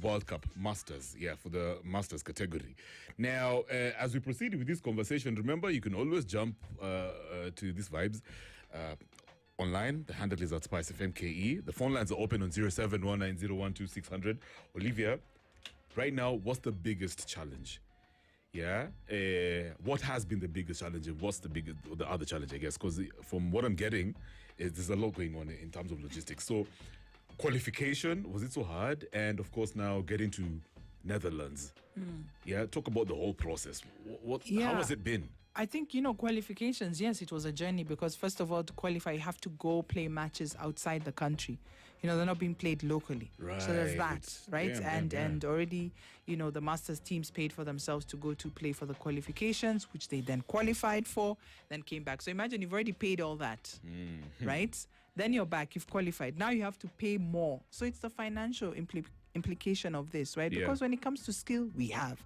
World Cup Masters, for the Masters category. Now, as we proceed with this conversation, remember you can always jump to these vibes online. The handle is at SpiceFM KE. The phone lines are open on 0719012600. Olivia, right now, what's the biggest challenge? What has been the biggest challenge, and what's the other challenge, I guess? Because from what I'm getting, there's a lot going on in terms of logistics. So, qualification, was it so hard? And of course, now getting to Netherlands. Talk about the whole process. How has it been? I think, qualifications, yes, it was a journey because first of all, to qualify, you have to go play matches outside the country. They're not being played locally. Right. So there's that, right? Yeah, and already, the Masters teams paid for themselves to go to play for the qualifications, which they then qualified for, then came back. So imagine you've already paid all that, right? Then you're back, you've qualified. Now you have to pay more. So it's the financial implication of this, right? Because when it comes to skill, we have.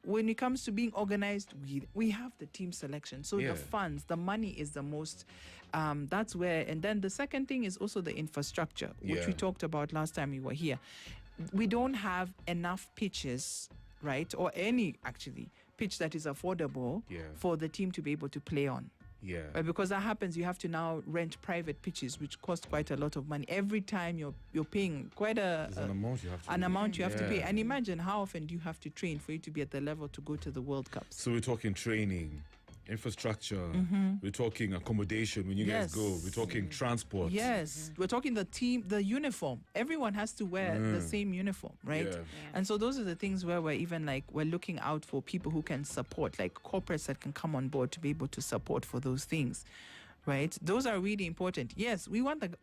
When it comes to being organized, we have the team selection. So the funds, the money is the most, that's where, and then the second thing is also the infrastructure, which we talked about last time we were here. We don't have enough pitches, right? Or any, actually, pitch that is affordable for the team to be able to play on. Right, because that happens, you have to now rent private pitches, which cost quite a lot of money. Every time you're paying quite an amount you have to pay. And imagine how often do you have to train for you to be at the level to go to the World Cup. So we're talking training, infrastructure, we're talking accommodation when you guys go, we're talking transport. We're talking the team, the uniform. Everyone has to wear the same uniform, right? And so those are the things where we're looking out for people who can support, like corporates that can come on board to be able to support for those things, right? Those are really important. Yes,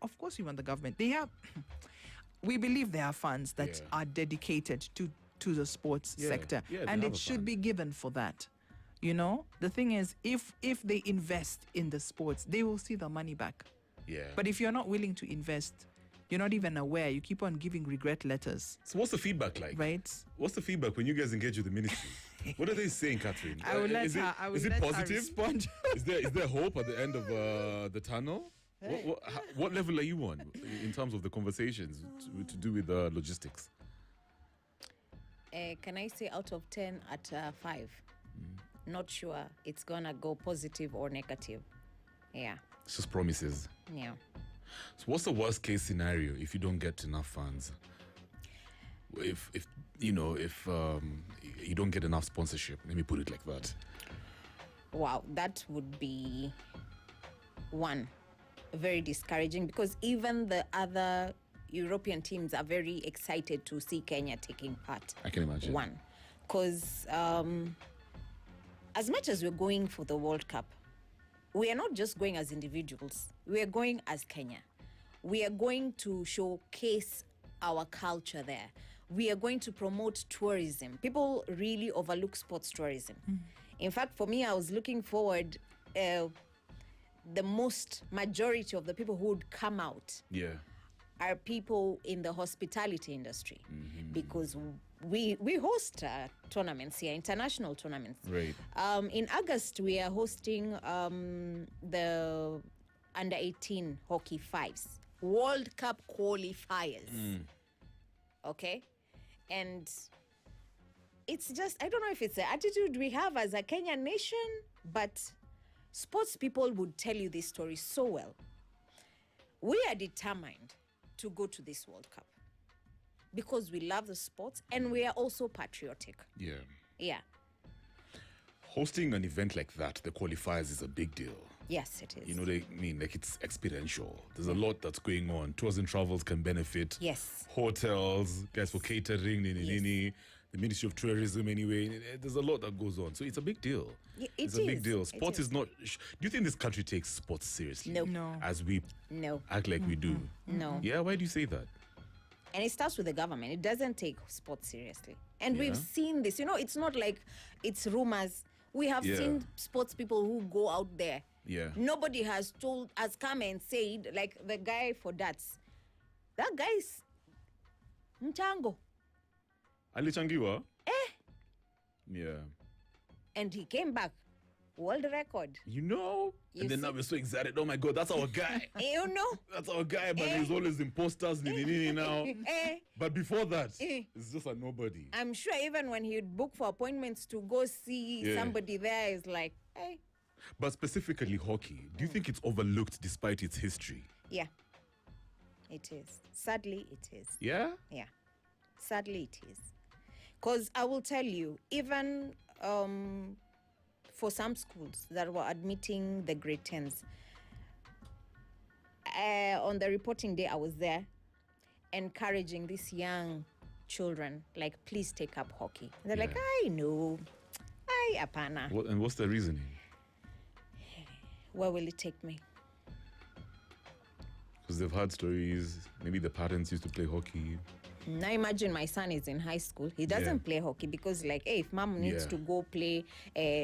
of course we want the government. We believe there are funds that are dedicated to the sports sector, and it should be given for that. The thing is, if they invest in the sports, they will see the money back. But if you're not willing to invest, you're not even aware, you keep on giving regret letters. So what's the feedback like? Right? What's the feedback when you guys engage with the ministry? What are they saying, Catherine? I will let her positive? respond. Is there hope at the end of the tunnel? What level are you on in terms of the conversations to do with logistics? Can I say out of 10 at 5? Not sure it's gonna go positive or negative. It's just promises. So what's the worst case scenario if you don't get enough funds? If you don't get enough sponsorship, let me put it like that. Wow, that would be one, very discouraging, because even the other European teams are very excited to see Kenya taking part. I can imagine. One, because as much as we're going for the World Cup, we are not just going as individuals. We are going as Kenya. We are going to showcase our culture there. We are going to promote tourism. People really overlook sports tourism. In fact, for me, I was looking forward, the majority of the people who would come out are people in the hospitality industry, because we host tournaments here, international tournaments. Right. In August, we are hosting the under 18 hockey fives World Cup qualifiers. Okay, and it's just, I don't know if it's the attitude we have as a Kenyan nation, but sports people would tell you this story so well. We are determined to go to this World Cup because we love the sports and we are also patriotic. Hosting an event like that, the qualifiers, is a big deal. Yes, it is. It's experiential. There's a lot that's going on. Tours and travels can benefit. Yes. Hotels, guys for catering, the Ministry of Tourism anyway. There's a lot that goes on. So it's a big deal. It's a big deal. Sports is not... Do you think this country takes sports seriously? No. As we act like we do? No. Yeah, why do you say that? And it starts with the government. It doesn't take sports seriously. And we've seen this. It's not like it's rumors. We have seen sports people who go out there. Nobody has come and said, like the guy for darts. That guy's mchango. Alichangiwa? Yeah. And he came back World record. You know? You And then see? now we're so excited. Oh my God, that's our guy. You know? That's our guy, but there's always imposters now. But before that, it's just a nobody. I'm sure even when he'd book for appointments to go see somebody there, is like, hey. But specifically hockey, do you think it's overlooked despite its history? Yeah, it is. Sadly, it is. Yeah? Yeah, sadly, it is. Because I will tell you, even for some schools that were admitting the grade 10s, on the reporting day, I was there encouraging these young children, like, please take up hockey. And they're like, I know. Apana. And what's the reasoning? Where will it take me? Because they've heard stories. Maybe the parents used to play hockey. Now imagine my son is in high school. He doesn't play hockey because, like, hey, if mom needs to go play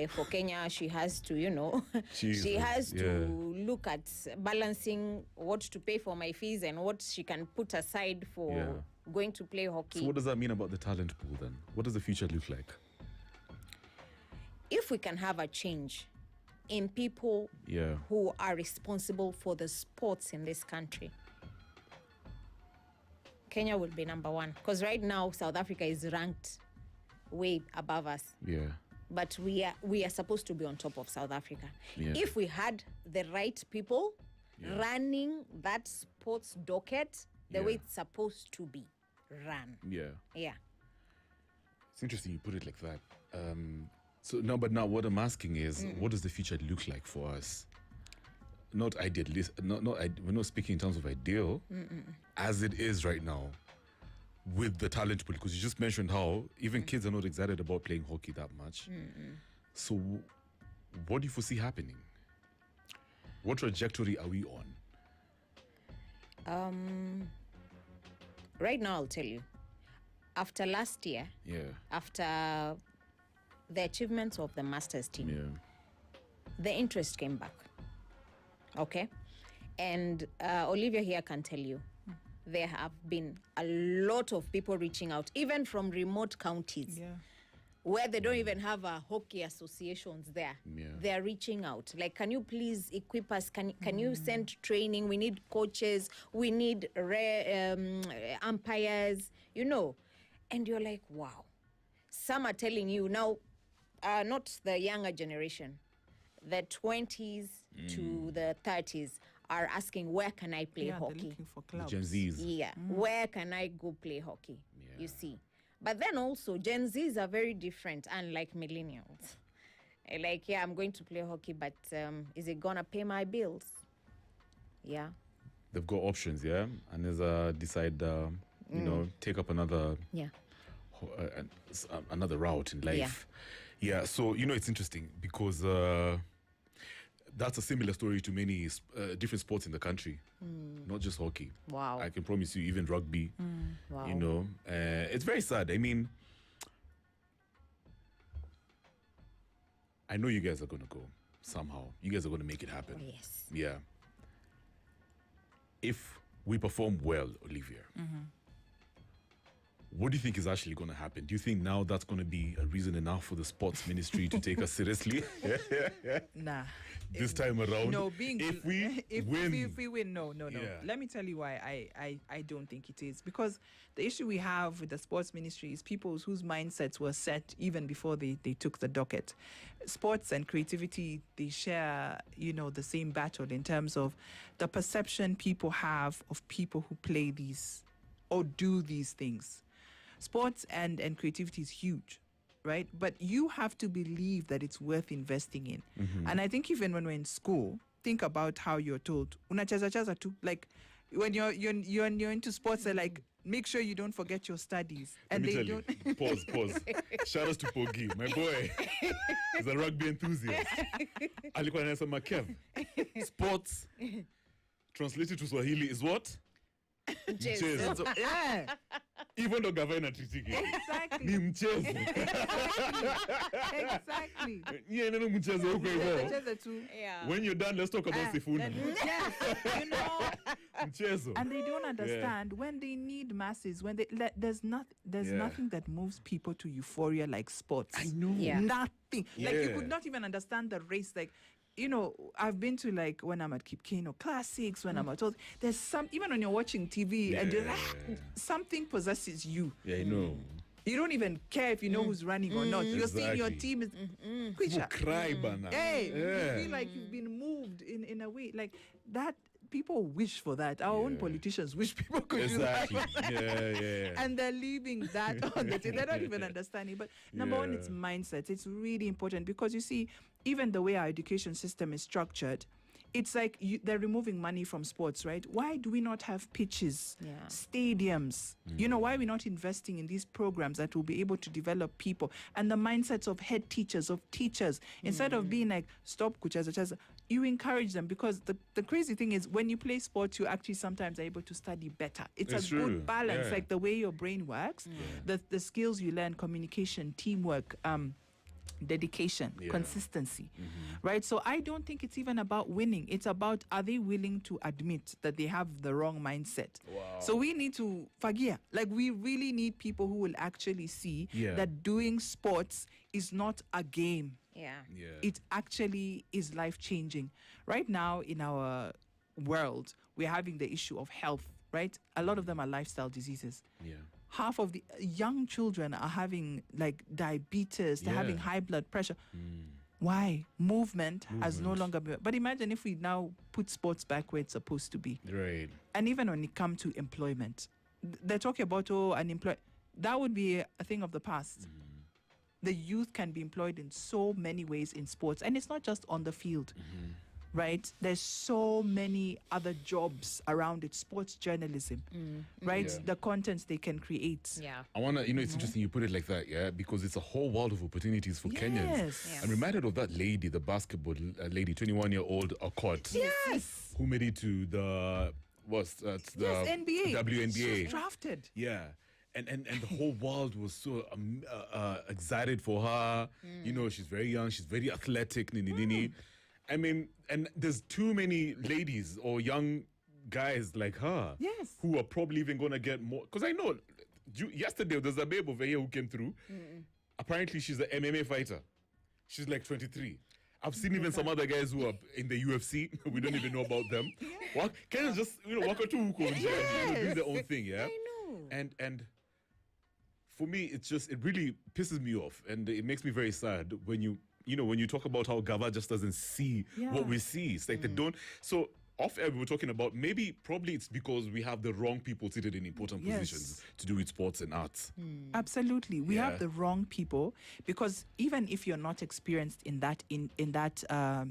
for Kenya, she has to, you know, she has to look at balancing what to pay for my fees and what she can put aside for going to play hockey. So what does that mean about the talent pool then? What does the future look like? If we can have a change in people who are responsible for the sports in this country, Kenya will be number one. Because right now, South Africa is ranked way above us. Yeah. But we are supposed to be on top of South Africa. Yeah. If we had the right people running that sports docket the way it's supposed to be run. Yeah. Yeah. It's interesting you put it like that. But now what I'm asking is, what does the future look like for us? Not idealist. We're not speaking in terms of ideal, as it is right now, with the talent pool. Because you just mentioned how even kids are not excited about playing hockey that much. So, what do you foresee happening? What trajectory are we on? Right now, I'll tell you. After last year, after the achievements of the Masters team, the interest came back. Okay? And Olivia here can tell you, there have been a lot of people reaching out, even from remote counties, where they don't even have hockey associations there. They're reaching out. Like, can you please equip us? Can you send training? We need coaches. We need umpires, you know. And you're like, wow. Some are telling you now, not the younger generation, the 20s to the 30s are asking, where can I play hockey? They're looking for clubs. The Gen Zs. Yeah, where can I go play hockey? You see. But then also, Gen Zs are very different, unlike millennials. Like, I'm going to play hockey, but is it going to pay my bills? Yeah. They've got options, and there's decide, take up another another route in life. Yeah, so, it's interesting because that's a similar story to many different sports in the country, not just hockey. Wow. I can promise you, even rugby, Wow. It's very sad. I mean, I know you guys are going to go somehow. You guys are going to make it happen. Oh, yes. Yeah. If we perform well, Olivia, what do you think is actually going to happen? Do you think now that's going to be a reason enough for the sports ministry to take us seriously? Nah. This time around, no, if we win, no. Yeah. Let me tell you why I don't think it is. Because the issue we have with the sports ministry is people whose mindsets were set even before they took the docket. Sports and creativity, they share, the same battle in terms of the perception people have of people who play these or do these things. Sports and creativity is huge, right? But you have to believe that it's worth investing in. And I think even when we're in school, think about how you're told, unacheza tu. Like, when you're into sports, they're like, make sure you don't forget your studies. And Let me tell you. Pause. Shout out to Pogi, my boy. He's a rugby enthusiast. Alikuwa anasema Kev. Sports translated to Swahili is what? Mchezo. Yeah. Even though gavana tritiki. Exactly. Ni mchezo. Exactly. Yeah, no mchezo huko hivyo. Mchezo tu. Yeah. When you're done, let's talk about Sifuna. Yes, you know. Mchezo. And they don't understand when they need masses. When they there's nothing that moves people to euphoria like sports. I know. Yeah. Nothing. Like you Yeah. could not even understand the race. Like, you know, I've been to like when I'm at Kipkeno Classics, when I'm at all. There's some even when you're watching TV and you're something possesses you. Yeah, I know. You don't even care if you know who's running or not. You're seeing your Exactly. team is You Kwisha. cry, bana. Hey, Yeah. you feel like you've been moved in a way like that. People wish for that. Our own Yeah. politicians wish people could Exactly. do that. Yeah. And they're leaving that on the table. They're not even understanding. But number one, Yeah. it's mindset. It's really important because you see, even the way our education system is structured, it's like they're removing money from sports, right? Why do we not have pitches, stadiums? You know, why are we not investing in these programs that will be able to develop people and the mindsets of head teachers, of teachers, instead of being like, stop, kucheza, you encourage them because the crazy thing is when you play sports, you actually sometimes are able to study better. It's a true. good balance, Yeah. like the way your brain works, the skills you learn, communication, teamwork, dedication, consistency, right? So I don't think it's even about winning. It's about, are they willing to admit that they have the wrong mindset? Wow. So we need to fagia. Like we really need people who will actually see that doing sports is not a game. Yeah. It actually is life-changing. Right now in our world, we're having the issue of health, right? A lot of them are lifestyle diseases. Yeah. Half of the young children are having like diabetes, they're having high blood pressure. Why? Movement has no longer been. But imagine if we now put sports back where it's supposed to be. Right. And even when it comes to employment, they're talking about unemployed. That would be a thing of the past. The youth can be employed in so many ways in sports. And it's not just on the field. Right? There's so many other jobs around it. Sports journalism, right? Yeah. The contents they can create. Yeah. I want to, it's interesting you put it like that, yeah, because it's a whole world of opportunities for Kenyans. Yes. I'm reminded of that lady, the basketball lady, 21-year-old Okot, Yes. who made it to the NBA. WNBA. She was drafted. Yeah. And the whole world was so excited for her. You know, she's very young, she's very athletic, nini. I mean, and there's too many ladies or young guys like her Yes. who are probably even going to get more. Because I know, yesterday there's a babe over here who came through. Apparently, she's an MMA fighter. She's like 23. I've seen even some other guys who are in the UFC. We don't even know about them. Can just, walk or two, do their own thing, yeah? I know. And for me, it really pisses me off. And it makes me very sad when when you talk about how Gava just doesn't see what we see. It's like they don't. So off air, we were talking about probably it's because we have the wrong people seated in important positions to do with sports and arts. Absolutely. We have the wrong people because even if you're not experienced in that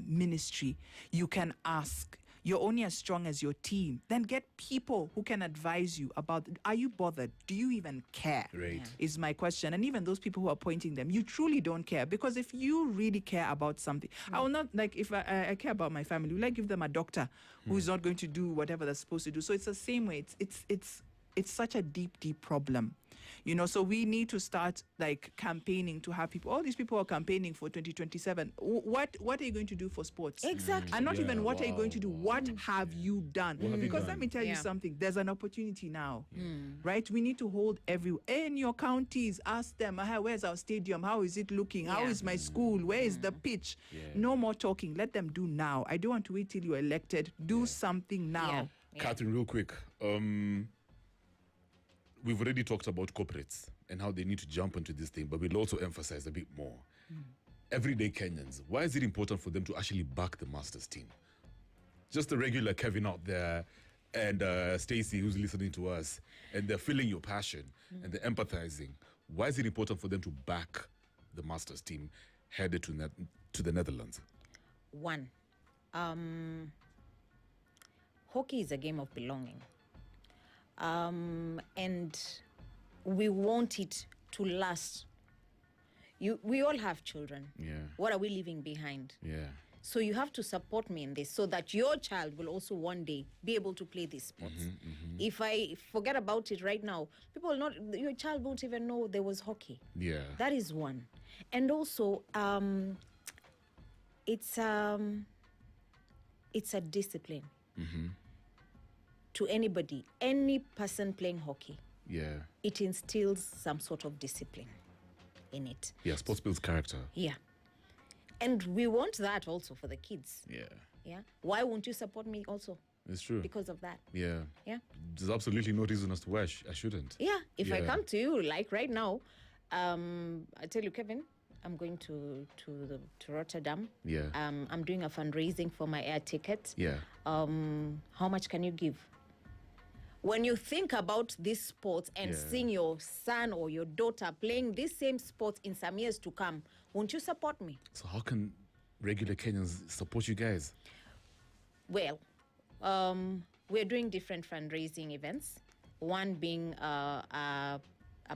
ministry, you can ask. You're only as strong as your team. Then get people who can advise you about, are you bothered? Do you even care? Right. Is my question. And even those people who are appointing them, you truly don't care. Because if you really care about something, I will not, like if I care about my family, will I give them a doctor who's not going to do whatever they're supposed to do? So it's the same way. It's such a deep, deep problem. So we need to start like campaigning to have people. All these people are campaigning for 2027. What are you going to do for sports? Exactly. And not even what are you going to do? What have you done? have you Because done? let me tell you something. There's an opportunity now, right? We need to hold in your counties. Ask them, where's our stadium? How is it looking? How is my school? Where is the pitch? No more talking. Let them do now. I don't want to wait till you're elected. Do something now. Yeah. Catherine, real quick. We've already talked about corporates and how they need to jump into this thing, but we'll also emphasize a bit more. Everyday Kenyans, why is it important for them to actually back the Masters team? Just the regular Kevin out there and Stacey who's listening to us, and they're feeling your passion and they're empathizing. Why is it important for them to back the Masters team headed to the Netherlands? One, hockey is a game of belonging. And we want it to last. We all have children. Yeah. What are we leaving behind? Yeah. So you have to support me in this so that your child will also one day be able to play these sports. If I forget about it right now, people will not, your child won't even know there was hockey. Yeah. That is one. And also, it's a discipline to anybody, any person playing hockey. Yeah. It instills some sort of discipline in it. Yeah, sports builds character. Yeah. And we want that also for the kids. Yeah. Yeah. Why won't you support me also? It's true. Because of that. Yeah. Yeah. There's absolutely no reason as to why I shouldn't. Yeah. If I Yeah. come to you, like right now, I tell you, Kevin, I'm going to Rotterdam. Yeah. I'm doing a fundraising for my air ticket. Yeah. How much can you give? When you think about these sports and Yeah. seeing your son or your daughter playing these same sports in some years to come, won't you support me? So how can regular Kenyans support you guys? Well, we're doing different fundraising events. One being a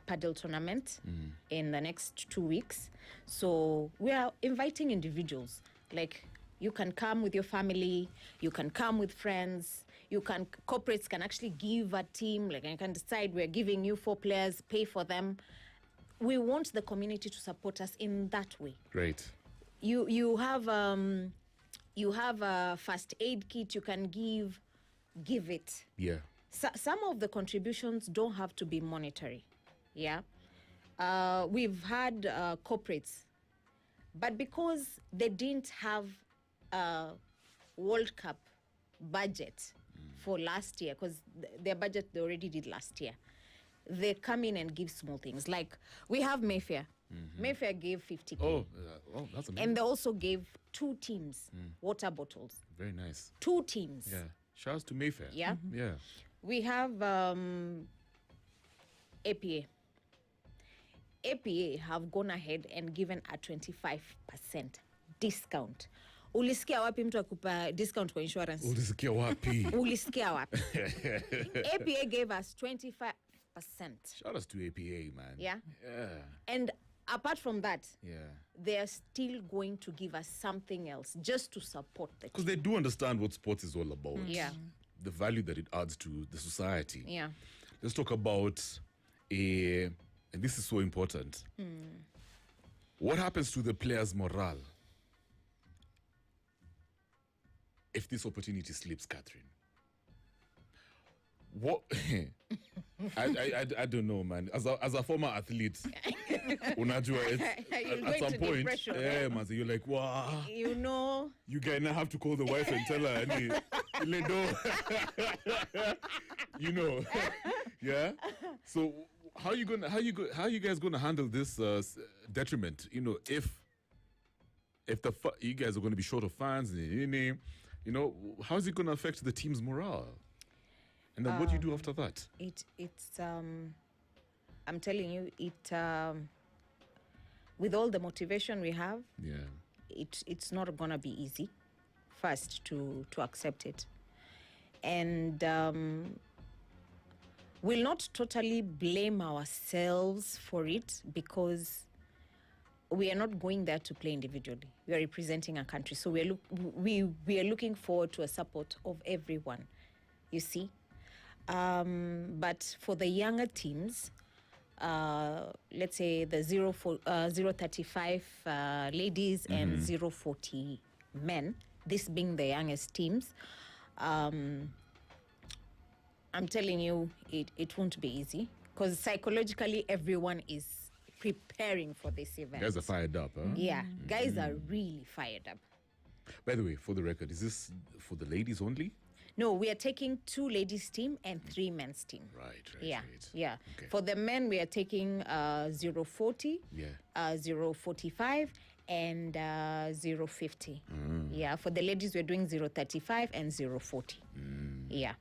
paddle tournament in the next 2 weeks. So we are inviting individuals. Like, you can come with your family, you can come with friends, corporates can actually give a team, like I can decide we're giving you 4 players, pay for them. We want the community to support us in that way. Great. You have a first aid kit you can give it. Yeah. Some of the contributions don't have to be monetary. Yeah. We've had corporates, but because they didn't have a World Cup budget for last year, because their budget they already did last year, they come in and give small things. Like, we have Mayfair. Mayfair gave 50K. Oh, that's amazing. And they also gave 2 teams water bottles. Very nice. 2 teams. Yeah. Shouts to Mayfair. Yeah. Yeah. We have APA. APA have gone ahead and given a 25% discount. Ulisikia wapi mtu akupa discount kwa insurance? Ulisikia wapi? Ulisikia wapi? APA gave us 25%. Shout out to APA, man. Yeah. Yeah. And apart from that, Yeah. they are still going to give us something else just to support the Because they do understand what sports is all about. Yeah. The value that it adds to the society. Yeah. Let's talk about and this is so important. What happens to the players' morale if this opportunity slips, Catherine? What? I don't know, man. As a former athlete, unajua, at some point, pressure, man, so you're like, wow. You know. You guys now have to call the wife and tell her, you know, yeah. So how you guys gonna handle this detriment? You know, if you guys are gonna be short of fans, you know, how is it gonna affect the team's morale? And then what do you do after that? It's I'm telling you, with all the motivation we have, Yeah. it's not gonna be easy first to accept it. And we'll not totally blame ourselves for it, because we are not going there to play individually. We are representing a country. So we are looking forward to a support of everyone, you see. But for the younger teams, let's say the 035 ladies and 040 men, this being the youngest teams, I'm telling you, it won't be easy, because psychologically everyone is preparing for this event. Guys are fired up, huh? Yeah, guys are really fired up. By the way, for the record, is this for the ladies only? No, we are taking 2 ladies team and 3 men's team. Right. Yeah, Right. yeah. Okay. For the men, we are taking 040, Yeah. 045, and 050. Yeah. For the ladies, we're doing 035 and 040. Yeah,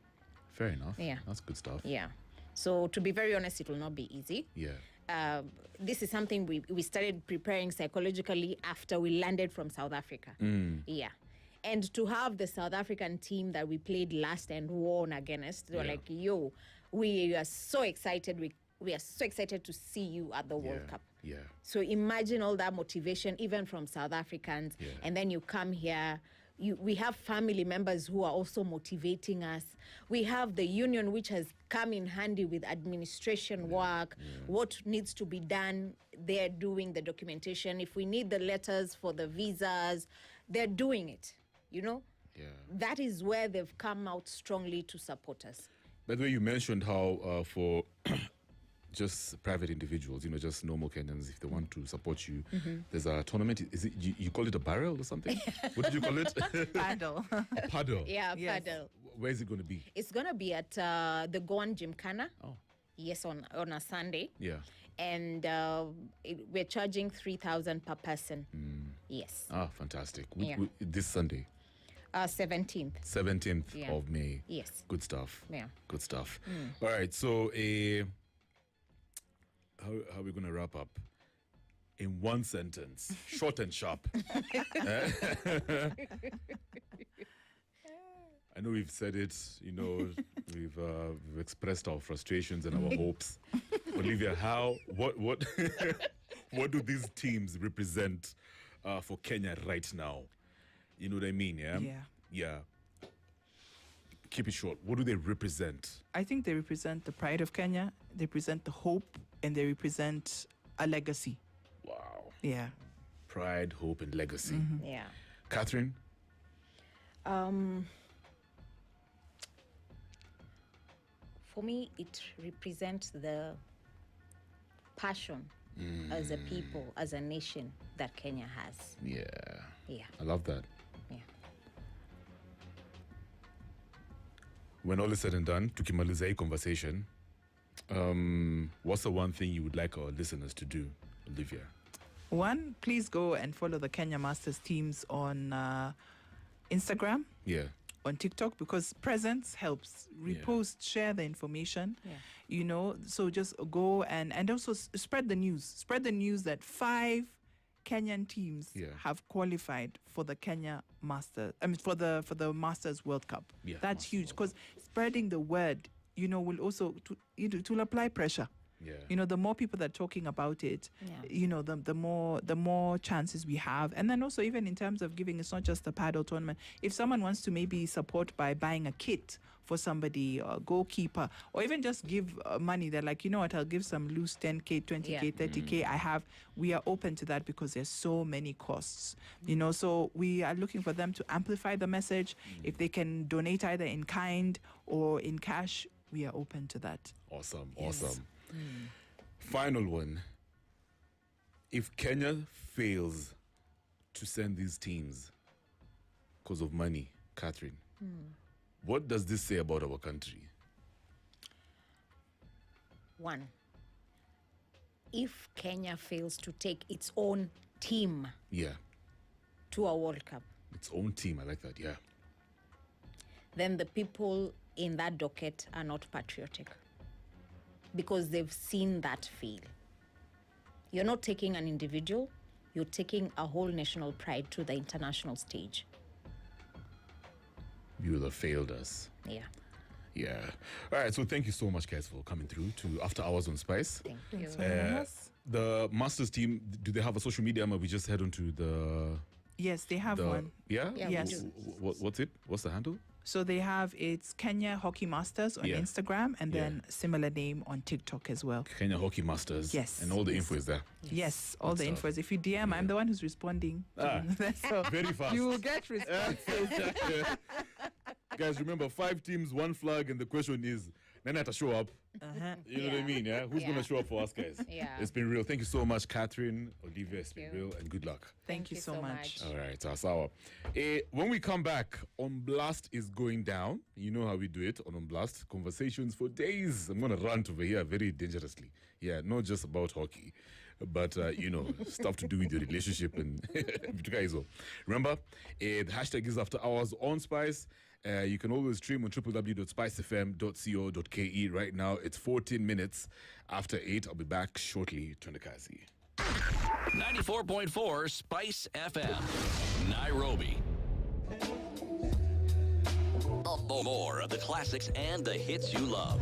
Fair enough. Yeah. That's good stuff. yeah. So to be very honest, it will not be easy. Yeah. This is something we started preparing psychologically after we landed from South Africa. Yeah. And to have the South African team that we played last and won against, they were Yeah. like, yo, we are so excited. We we are so excited to see you at the World Cup. Yeah. So imagine all that motivation, even from South Africans, and then you come here. We have family members who are also motivating us. We have the union, which has come in handy with administration work, what needs to be done. They're doing the documentation. If we need the letters for the visas, they're doing it, you know? Yeah. That is where they've come out strongly to support us. By the way, you mentioned how for just private individuals, you know, just normal Kenyans, if they want to support you, there's a tournament. Is it you call it a barrel or something? What did you call it? Paddle. A paddle. Yeah, Yes. paddle. Where is it going to be? It's going to be at the Goan Gymkhana. Oh. Yes, on a Sunday. Yeah. And we're charging 3,000 per person. Yes. Ah, fantastic. Yeah. This Sunday, 17th. 17th Yeah. of May. Yes. Good stuff. Yeah. Good stuff. All right. So, how are we going to wrap up? In one sentence, short and sharp. I know we've said it, you know, we've expressed our frustrations and our hopes. Olivia, what what do these teams represent for Kenya right now? You know what I mean, yeah? Yeah. Yeah. Keep it short. What do they represent? I think they represent the pride of Kenya, they represent the hope, and they represent a legacy. Wow. Yeah. Pride, hope, and legacy. Yeah. Catherine? For me, it represents the passion as a people, as a nation that Kenya has. Yeah. Yeah. I love that. Yeah. When all is said and done, tukimaliza hii conversation, what's the one thing you would like our listeners to do, Olivia? One, please go and follow the Kenya Masters teams on Instagram, Yeah. on TikTok, because presence helps. Repost, share the information. Yeah. You know, so just go and also spread the news. Spread the news that 5 Kenyan teams have qualified for the Kenya Masters. I mean, for the Masters World Cup. Yeah, That's Masters huge, World because spreading the word, you know, will also to apply pressure. Yeah. You know, the more people that are talking about it, Yeah. you know, the more chances we have. And then also, even in terms of giving, it's not just the paddle tournament. If someone wants to maybe support by buying a kit for somebody, a goalkeeper, or even just give money, they're like, you know what, I'll give some loose 10K, 20K, Yeah. 30K. We are open to that, because there's so many costs, you know. So we are looking for them to amplify the message. If they can donate either in kind or in cash, we are open to that. Awesome. Yes. Awesome. Final one. If Kenya fails to send these teams because of money, Catherine, what does this say about our country? One, if Kenya fails to take its own team Yeah. to a World Cup, Its own team. I like that. Yeah. then the people in that docket are not patriotic, because they've seen that fail. You're not taking an individual, you're taking a whole national pride to the international stage. You will have failed us. Yeah. Yeah. All right. So thank you so much, guys, for coming through to After Hours on Spice. Thank you. The Masters team, do they have a social media? Or we just head on to the... Yes, they have one. Yeah? Yeah, Yes. we do. What's it? What's the handle? So they have, it's Kenya Hockey Masters on Yeah. Instagram, and Yeah. then similar name on TikTok as well. Kenya Hockey Masters. Yes. And all the info is there. Yes, all the Good info. If you DM, I'm the one who's responding. So Very fast. you will get responses. Guys, remember, 5 teams, 1 flag, and the question is, Nana to show up. You know what I Yeah. mean, yeah? Who's going to Yeah. show up for us, guys? Yeah. It's been real. Thank you so much, Catherine, Olivia. It's been you. real, and good luck. Thank you so much. All right, Sawa. When we come back, On Blast is going down. You know how we do it on Blast. Conversations for days. I'm going to rant over here very dangerously. Yeah, not just about hockey, but, you know, stuff to do with your relationship. And remember, the hashtag is After Hours on Spice. You can always stream on www.spicefm.co.ke. Right now, it's 14 minutes after 8. I'll be back shortly. Twendekazi. 94.4 Spice FM, Nairobi. More of the classics and the hits you love.